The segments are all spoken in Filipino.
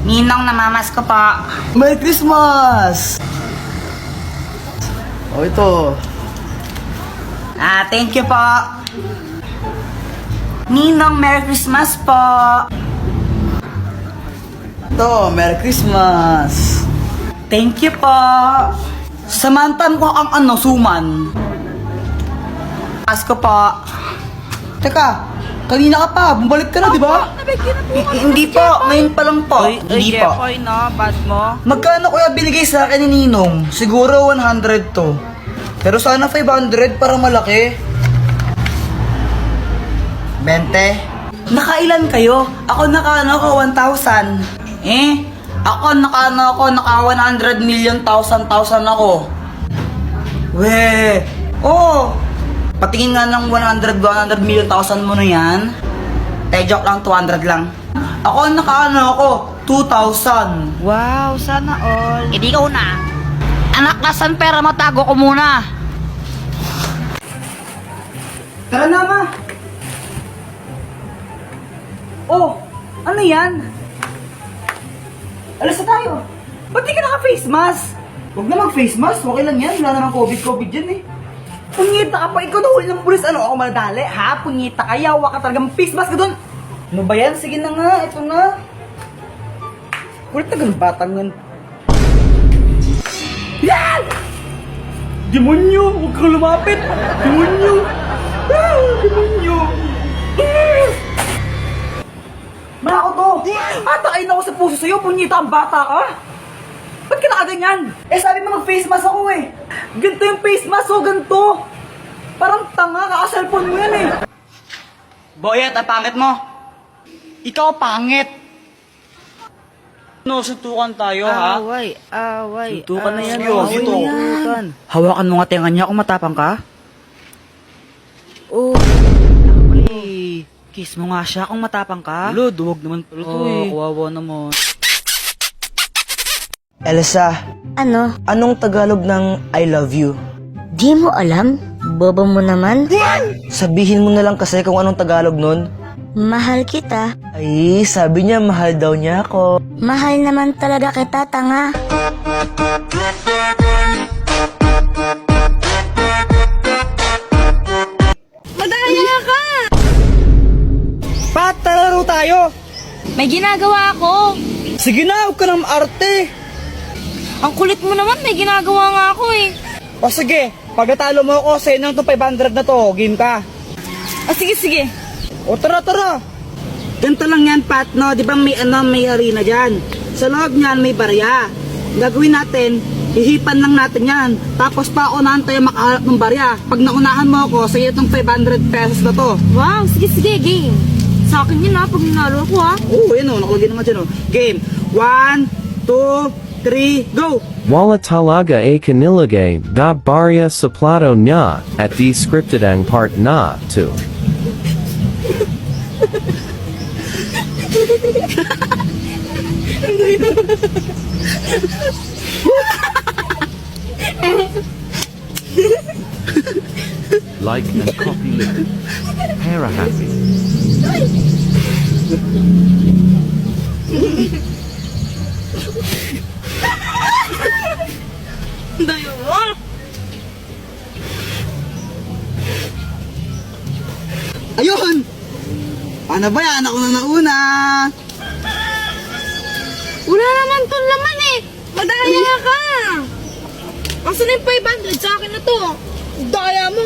Ninong, namamas ko po. Merry Christmas! O ito. Thank you po. Ninong, Merry Christmas po. Ito, Merry Christmas! Thank you po. Samantan ko ang suman. Pasko po. Teka, kanina ka pa, bumalik ka na, di ba? Hindi po, ngayon pa lang po. Hindi po. Jepoy, no? Bad mo? Magkano kuya binigay sa akin ni Ninong? Siguro 100 to. Pero sana 500 para malaki. 20. Nakailan kayo? Ako naka 1,000. Ako naka 100 million thousand ako. We, Oh, patingin nga ng 100 million thousand mo na yan. Joke lang, 200 lang. Ako naka 2,000. Wow, sana all. Hindi ka una. Anak, nasan pera mo? Tago ko muna. Tara na, ma. Oh, ano yan? Alas na tayo. Ba't di ka naka-face mask? huwag na mag-face mask, okay lang yan. Wala namang COVID dyan eh. Punyeta ka pa, ikaw nahuli ng pulis. Ano ako madali, ha? Punyeta ka, yawa ka talaga. Face mask ka dun. Ano ba yan? Sige na nga, ito na. Kulit na ganun batang yun. Yan! Demonyo! Huwag kang lumapit! Demonyo! Demonyo! Mako to! Atakain ako sa puso sa'yo, punyeta ang bata ka! Ba't ka nakaganyan? Sabi mo mag-face mask ako eh! Ganito yung face mask, oh, ganito! Parang tanga, kaka-cellphone mo yan eh! Boyet, ang pangit mo! Ikaw pangit! No, suntukan tayo ha? Away. Suntukan na yan, away, ito. suntukan. Hawakan mo nga tenga niya kung matapang ka. Oh. Uli, kiss mo nga siya kung matapang ka. Lo, duwag naman pala to eh. Kawawa naman. Elsa, Ano? anong Tagalog ng I love you? Di mo alam? Bobo mo naman? Sabihin mo na lang kasi kung anong Tagalog nun. Mahal kita. Ay, sabi niya mahal daw niya ako. Mahal naman talaga kita, tanga. Madaya ka! Pat, talaro tayo! May ginagawa ako. Sige na, huwag ka nang arte. Ang kulit mo naman, may ginagawa nga ako eh. O sige, pag natalo mo ako, sa'yo na itong 500 na to, game ka. Sige. O tara, tara. Ganito lang yan, Pat, no? Di ba may arena dyan? Sa loob niyan, may barya. Gagawin natin, hihipan lang natin yan. Tapos paunahan tayo makahanap ng barya. Pag naunahan mo ako, sa'yo itong 500 pesos na to. Wow, sige, game. Sa akin yun ha, pag ninalo ko ha. Oo, yun o, nakalagay naman dyan o. Game. 1, 2, 3, go! Wala talaga kanilagay da barya suplado nya at di scripted ang part na to. Like and copy link. Para happy. Dayo mo. Ayun! Paano ba yan? Ako na nauna! Wala naman to laman eh. Madaya ka. Asan na yung 500 sa akin na to? Daya mo.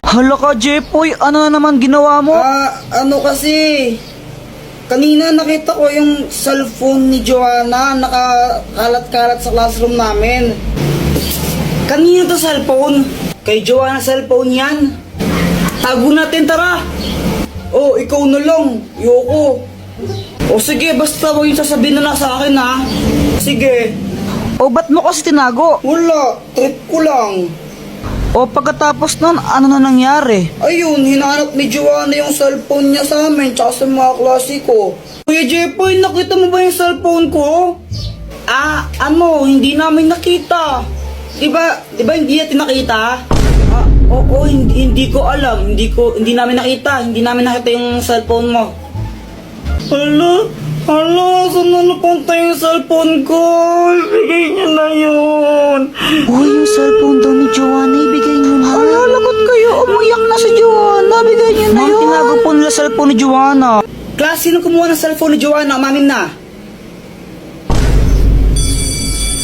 Hala ka, Jepoy, ano na naman ginawa mo? Ano kasi, kanina nakita ko yung cellphone ni Joanna nakakalat-kalat sa classroom namin. Kanina to cellphone? Kay Joanna cellphone yan. Tago natin, tara! Oh, ikaw na lang. Yoko. O sige, basta huwag yung sasabihin na nasa akin ha. Sige. O ba't mo kasi tinago? Wala, trip ko lang. O pagkatapos nun, ano na nangyari? Ayun, hinanap ni Joanna yung cellphone niya sa amin tsaka sa mga klase ko. Kuya Jepoy, nakita mo ba yung cellphone ko? Hindi namin nakita. Diba hindi natin nakita? Oo, hindi ko alam. Hindi namin nakita. Hindi namin nakita yung cellphone mo. Hala, saan na napunta yung cellphone ko? Ibigay niyo na yun. Uy, yung cellphone daw ni Joanna, ibigay niyo na. Hala, lagot kayo. Umiyak na si Joanna. Bigay niyo na Ma'am, yun. tinago po nila cellphone ni Joanna. Class, sino kumuha ng cellphone ni Joanna? Umamin na.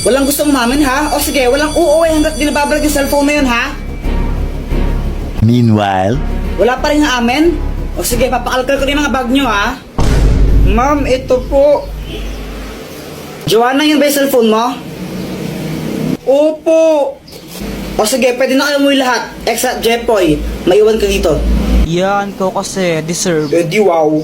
Walang gustong umamin, ha? O sige, walang uuwi hanggat di nababalag yung cellphone na yun, ha? Meanwhile, Wala pa rin amin? O sige, papakalkal ko rin yung mga bag nyo, ha? Ma'am, ito po. Joanna, yun ba yung cellphone mo? Opo. O sige, pwede na kayo umuwi lahat. Except Jepoy. Maiwan ka dito. Yan, ikaw kasi, deserve. Eh di wow.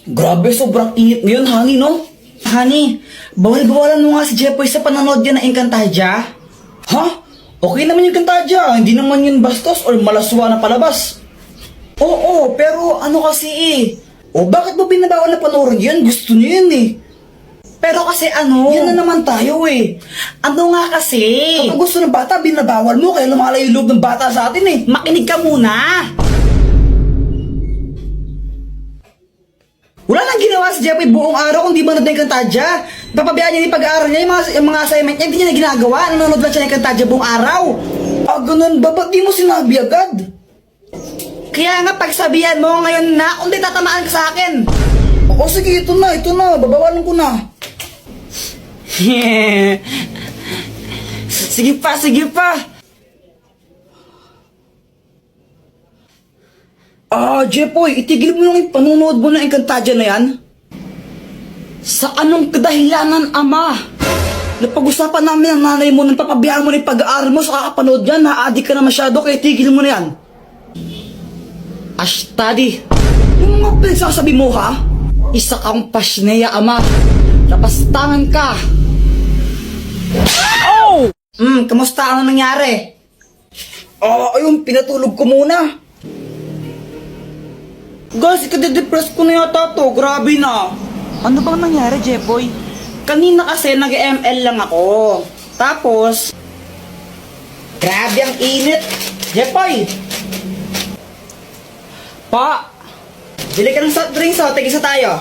Grabe, sobrang init ngayon, honey, no? Honey, bawal-bawalan mo nga si Jepoy sa panonood yan ng Encantadia. Ha? Okay naman yung Encantadia, hindi naman yun bastos or malaswa na palabas. Oo, pero ano kasi eh. O bakit mo binabawal na panoorin yan? Gusto niyo yun eh. Pero kasi ano, yan na naman tayo eh. Ano nga kasi? Kapag gusto ng bata, binabawal mo kaya lumalayo yung loob ng bata sa atin eh. Makinig ka muna. Wala nang ginawa si Jeffrey buong araw kung di manood ng Encantadia. Papabayaan niya yung pag-aaral niya, yung mga assignment niya, hindi niya na ginagawa. Nanonood lang siya ng Encantadia buong araw. Ah, ganun ba? Ba't di mo sinabi agad? Kaya nga pagsabihan mo ngayon na, kung di tatamaan ka sa akin. O sige, ito na. Babawalan ko na. Sige pa. Ah, Jepoy, itigil mo lang yung panunood mo ng Encantadia na yan. Sa anong kadahilanan, ama? Napag-usapan namin ang nanay mo nang papabiyaan mo na yung pag-aaral mo sa kakapanood yan. Na-addict ka na masyado kaya tigil mo na yan. Ashtadi, yung mga pinagsasabi mo ha? Isa kang pasneya, ama. Napastangan ka. Oh! Kamusta? Ano nangyari? Ayun, pinatulog ko muna. Guys, ikade-depress ko na yata to. Grabe na. Ano bang nangyari, Jepoy? Kanina kasi nag-ML lang ako. Tapos, grabe ang init. Jepoy! Pa! Bili ka ng soft drinks o, tigisa tayo.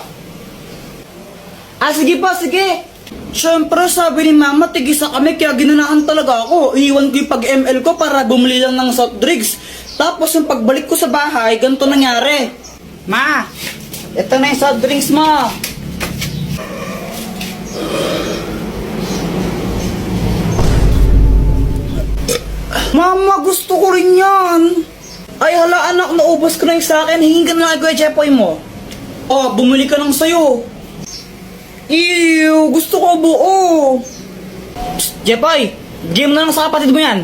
Ah, sige pa, sige. Siyempre, sabi ni mama, tigisa kami, kaya ginanahan talaga ako. Iiwan ko yung pag-ML ko para bumili lang ng soft drinks. Tapos, yung pagbalik ko sa bahay, ganito nangyari. Ma, ito na yung soft drinks mo. Mama, gusto ko rin yan. Ay, hala anak, naubos ko na yung sa akin. Hingin ka na lang Kuya Jepoy mo. Oh, bumili ka ng sayo. Ew, gusto ko buo. Psst, Jepoy, bigay mo na lang sa kapatid mo yan.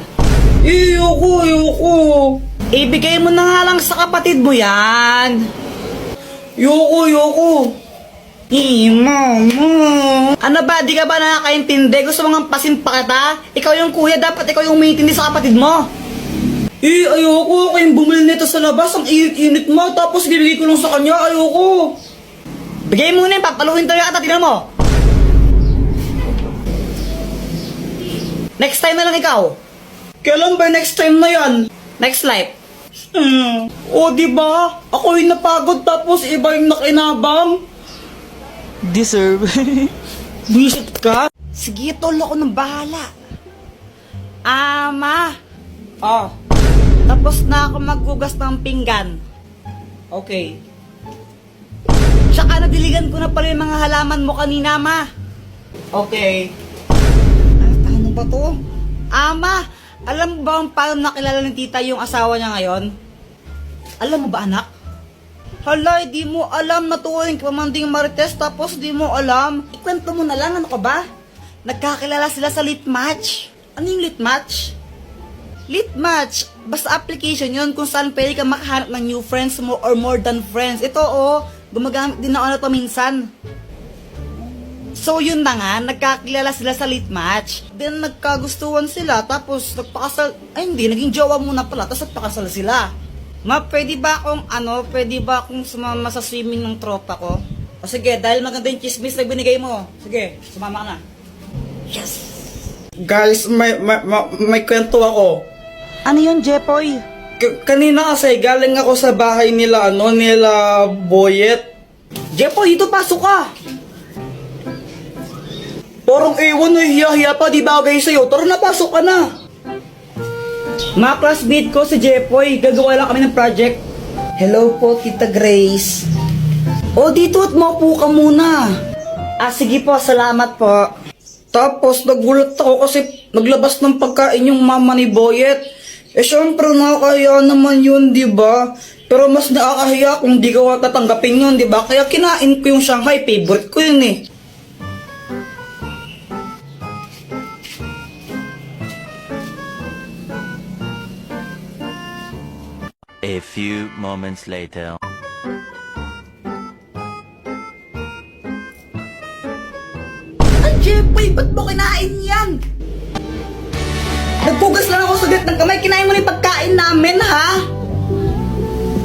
Ayoko. Ibigay mo na nga lang sa kapatid mo yan. Yoko. Mama. Ano ba, di ka ba nakakaintindi? Gusto mo nga pasimpa kita? Ikaw yung kuya, dapat ikaw yung umiintindi sa kapatid mo. Ayoko. Kayong bumili nito sa labas, ang init-init mo, tapos gilili ko lang sa kanya, ayoko. Bigay mo na yun, papaluin talaga kita, tingnan mo. Next time na lang ikaw. Kailan ba next time na yan? Next life. O, diba? Ako yung napagod tapos iba yung nakinabang. Deserve. Buisit ka? Sige, tol, ako nang bahala. Ama. Oh. Tapos na ako maghugas ng pinggan. Okay. Tsaka nadiligan ko na pala yung mga halaman mo kanina, ma. Okay. Ano ba to? Ama, alam mo ba kung paano nakilala ng tita yung asawa niya ngayon? Alam mo ba, anak? Hala, di mo alam na tuwing pamanding Marites tapos di mo alam. Ikwento mo na lang, ano ka ba? Nagkakilala sila sa lit match. Ano yung lit match? Lit match, basta application yun kung saan pwede ka makahanap ng new friends mo or more than friends. Ito gumagamit din ako na ito minsan. So yun na nga, nagkakilala sila sa lit match. Then nagkagustuhan sila, tapos nagpakasal, ay hindi, naging jowa muna pala, tapos nagpakasal sila. Ma, pwede ba akong sumama sa swimming ng tropa ko? O sige, dahil maganda yung chismis na binigay mo. Sige, sumama ka na. Yes! Guys, may kwento ako. Ano yun, Jepoy? Kanina kasi galing ako sa bahay nila, nila Boyet. Jepoy, dito pasok ka. Parang ewan, hiya-hiya pa, di bagay sa'yo. Tara na, pasok ka na. Mga classmate ko si Jepoy, gagawa lang kami ng project. Hello po, Tita Grace. O, dito at maupo ka muna. Sige po, salamat po. Tapos, nagulat ako kasi naglabas ng pagkain yung mama ni Boyet. Syempre, nakakahiya naman yun, di ba? Pero mas nakakahiya kung di ka tatanggapin yun, di ba? Kaya kinain ko yung Shanghai, favorite ko yun eh. A few moments later. Ay, Jepoy, ba't mo kinain yan? Nagpugas lang ako saglit ng kamay, kinain mo na yung pagkain namin, ha?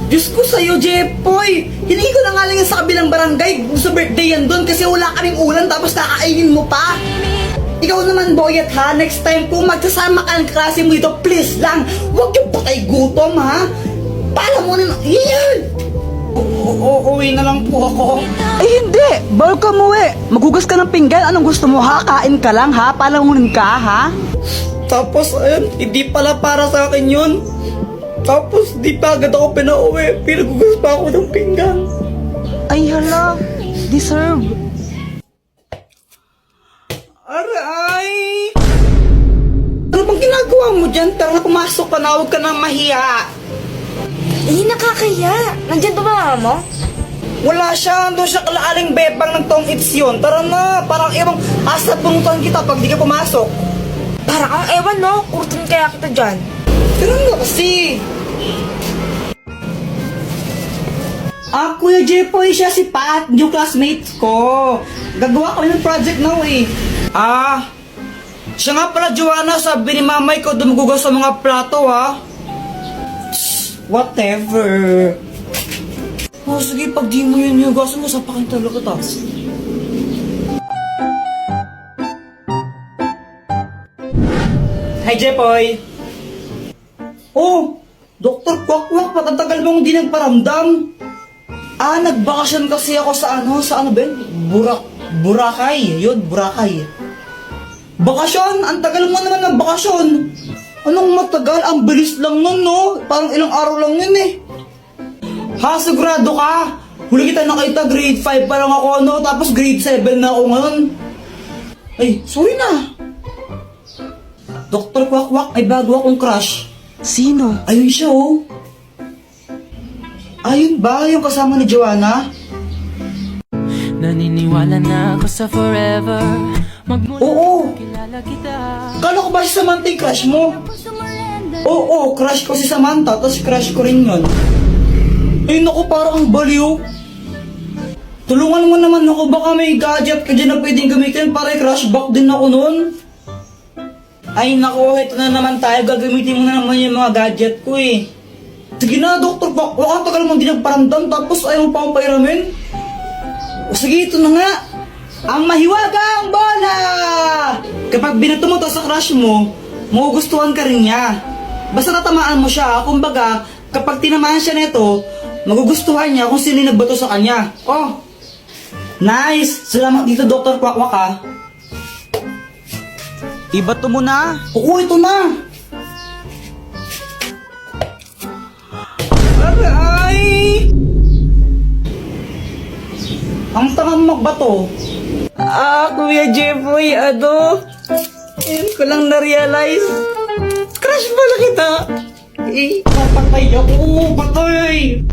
Diyos ko sa'yo, Jepoy. Hiningi ko na nga lang yan sa kabilang barangay. Sa birthday yan doon kasi wala kaming ulan tapos kakainin mo pa. Ikaw naman, Boyet, ha? Next time kung magsasama ka ng klase mo dito, please lang, huwag yung patay gutom, ha? Pala mo na, yan! Uwi na lang po ako. Ay hindi! Bawal ka umuwi! Maghugas ka ng pinggan, anong gusto mo ha? Kain ka lang ha? Palamunin ka ha? Tapos, ayun, hindi pala para sa akin yun. Tapos, di pa agad ako pinauwi. Pinagugas pa ako ng pinggan. Ay hala! Deserve! Aray! Ano bang ginagawa mo dyan? Tara na, pumasok ka na, huwag ka na mahiya. Nakakaya. Nandyan ba mama mo? Wala siya, doon siya kalaaling bebang ng tong its yun. Tara na, parang ibang asa punutan kita pag di ka pumasok. Para kang ewan, no? Kurtun kaya kita dyan. Tara na kasi. Kuya Jepoy, siya si Pat, yung classmate ko. Gagawa ko ng project now eh. Siya nga pala, Joanna, sabi ni mamay ko dumugugas sa mga plato, ha? Whatever. Sige, pag di mo yun hugasan mo, sapakin talaga kita. Hi, Jepoy. Oh, Dr. Kwakwak, patatagal mong di nagparamdam. Nagbakasyon kasi ako sa ano ba yun? Boracay. Yun, Boracay. Bakasyon? Ang tagal mo naman ng bakasyon. Anong matagal? Ang bilis lang nun, no? Parang ilang araw lang yun eh. Sigurado ka? Huli kita nakita, grade 5 pa lang ako, no? Tapos grade 7 na ako ngayon. Ay, sorry na. Dr. Kwakwak, ay bago akong crush. Sino? Ayun siya, oh. Ayun ba? Yung kasama ni Joanna? Naniniwala na ako sa forever. Oo. Kilala kita. Kala ko ba si Samantha yung crush mo? Oo, crush ko si Samantha, tapos crush ko rin yun. Ay naku, parang baliw. Tulungan mo naman ako, baka may gadget ka dyan na pwedeng gamitin para i-crush back din ako nun. Ay naku, ito na naman tayo, gagamitin mo na naman yung mga gadget ko eh. Sige na, Dr. Kwakwak, ang tagal mong di nagparamdam tapos ayaw pa akong pairamin. O sige, ito na nga. Ang mahiwagang bola! Kapag binato mo to sa crush mo, magugustuhan ka rin niya. Basta natamaan mo siya, kumbaga, kapag tinamaan siya nito, magugustuhan niya kung sino yung nagbato sa kanya. Oh, nice! Salamat dito, Dr. Kwakwak, ha. Ibato mo na! Oo, ito na! Aray! Ang tangang magbato. Kuya Jepoy, ngayon ko lang na-realize. Crush pala kita. Papatay ako, patay.